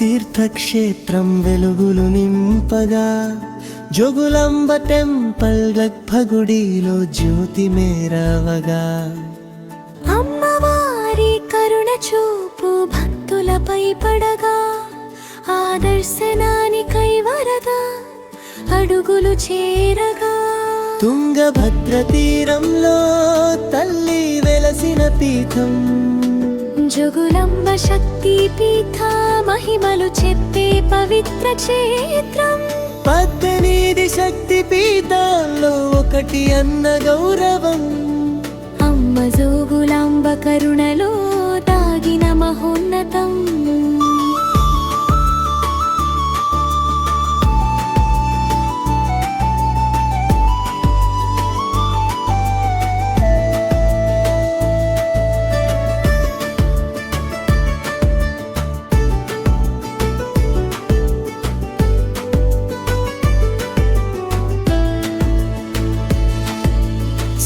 తీర్థక్షేత్రం వెలుగులు నింపగా జోగులాంబ టెంపల్ గర్భగుడిలో జ్యోతి మేరవగా అమ్మవారి కరుణ చూపు భక్తులపై పడగా ఆ దర్శనానికై వరద అడుగులు చేరగా తుంగభద్ర తీరంలో తల్లి వెలసిన పీఠం జోగులాంబ శక్తి పీఠ మహిమలు చెప్పే పవిత్ర క్షేత్రం 18 శక్తి పీఠాల్లో ఒకటి అన్న గౌరవం అమ్మ జోగులాంబ కరుణలో దాగిన మహోన్నతం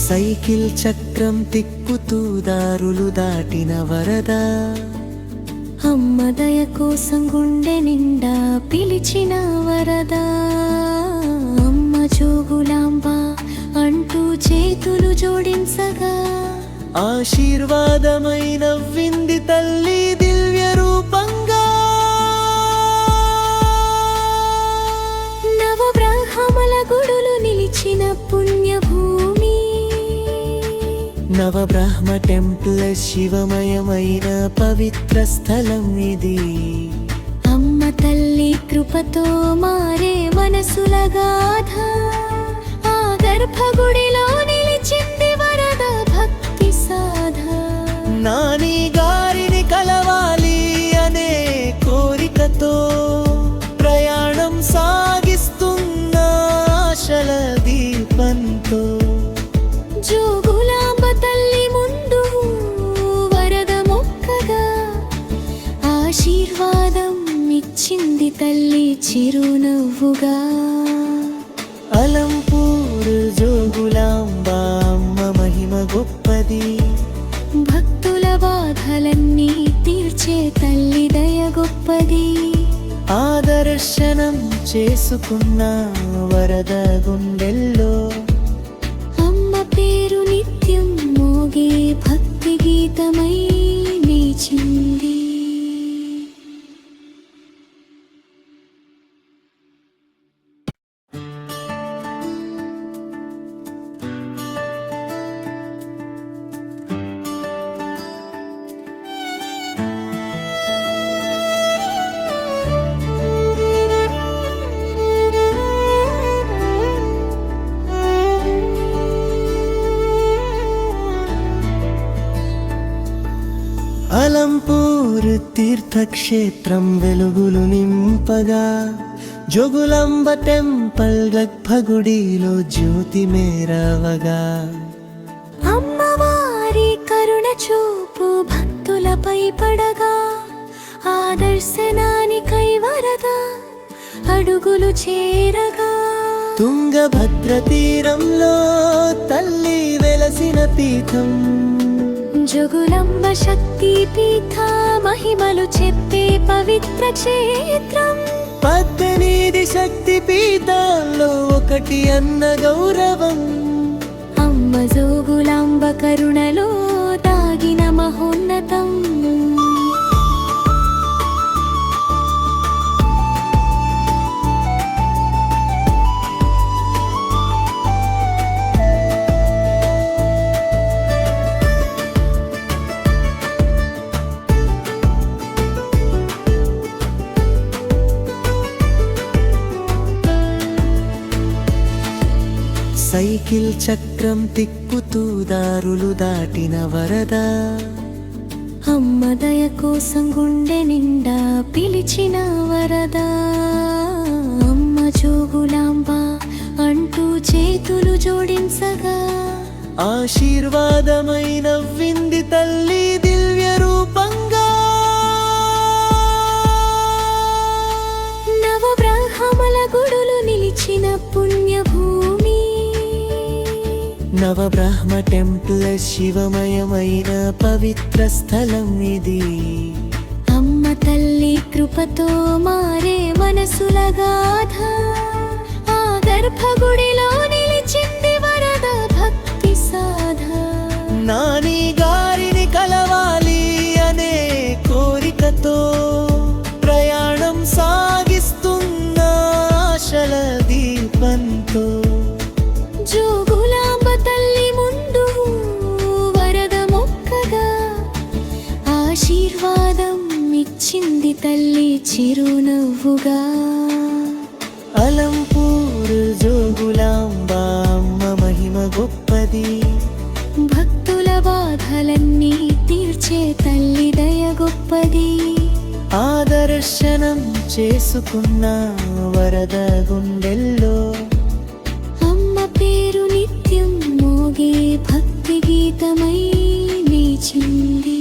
సైకిల్ చక్రం తిక్కుతూ దారులు దాటిన వరద అమ్మ దయ కోసం గుండె నిండా పిలిచిన వరద అమ్మ జోగులాంబ అంటూ చేతులు జోడించగా ఆశీర్వాదమై నవ్వింది తల్లి దివ్య రూపంగా నవబ్రహ్మల గుడులు నిలిచిన పుణ్యభూమి నవబ్రహ్మ టెంపుల్ శివమయమైన పవిత్ర స్థలం ఇది అమ్మ తల్లి కృపతో మారే మనసుల గాథ ఆ గర్భగుడిలో నిలిచింది వరద భక్తి సాధ నాని గారిని కలవాలి అనే కోరికతో ప్రయాణం సాగిస్తున్న ఆశల దీపంతో జోగులాంబ తల్లి ముందు వరద మొక్కగా ఆశీర్వాదం ఇచ్చింది తల్లి చిరునవ్వుగా అలంపూర్ జోగులాంబ అమ్మ మహిమ గొప్పది భక్తుల బాధలన్నీ తీర్చే తల్లి దయ గొప్పది ఆ దర్శనం చేసుకున్న వరద గుండెల్లో అమ్మ పేరు నిత్యం మోగే భక్తి గీతమై నిలిచింది అలంపూర్ తీర్థక్షేత్రం వెలుగులు నింపగా జోగులాంబ టెంపల్ గర్భగుడిలో జ్యోతి మేరవగా అమ్మవారి కరుణ చూపు భక్తులపై పడగా ఆ దర్శనానికై వరద అడుగులు చేరగా తుంగభద్ర తీరంలో తల్లి వెలసిన పీఠం జోగులాంబ శక్తి పీఠ మహిమలు చెప్పే పవిత్ర క్షేత్రం 18 శక్తి పీఠాల్లో ఒకటి అన్న గౌరవం అమ్మ జోగులాంబ కరుణలో దాగిన మహోన్నతం సైకిల్ చక్రం తిక్కుతూ దారులు దాటిన వరద అమ్మ దయ కోసం గుండె నిండా పిలిచిన వరద అమ్మ జోగులాంబ అంటూ చేతులు జోడించగా ఆశీర్వాదమై నవ్వింది తల్లి దివ్య రూపంగా నవబ్రహ్మల గుడులు నిలిచిన పుణ్యభూమి నవబ్రహ్మ టెంపుల్ శివమయమైన పవిత్ర స్థలం ఇది అమ్మ తల్లి కృపతో మారే మనసుల గాథ ఆ గర్భగుడిలో నిలిచింది వరద భక్తి సాధ నాని గారిని కలవాలి అనే కోరికతో ప్రయాణం సాగిస్తున్న ఆశల దీపంతో జోగులాంబ తల్లి ముందు వరద మొక్కగా ఆశీర్వాదం ఇచ్చింది తల్లి చిరునవ్వుగా అలంపూరు జోగులాంబ అమ్మ మహిమ గొప్పది భక్తుల బాధలన్నీ తీర్చే తల్లి దయ గొప్పది ఆదర్శనం చేసుకున్న వరద గుండెల్లో అమ్మ పేరు నిత్యం మోగే భక్తి గీతమై నిలిచింది.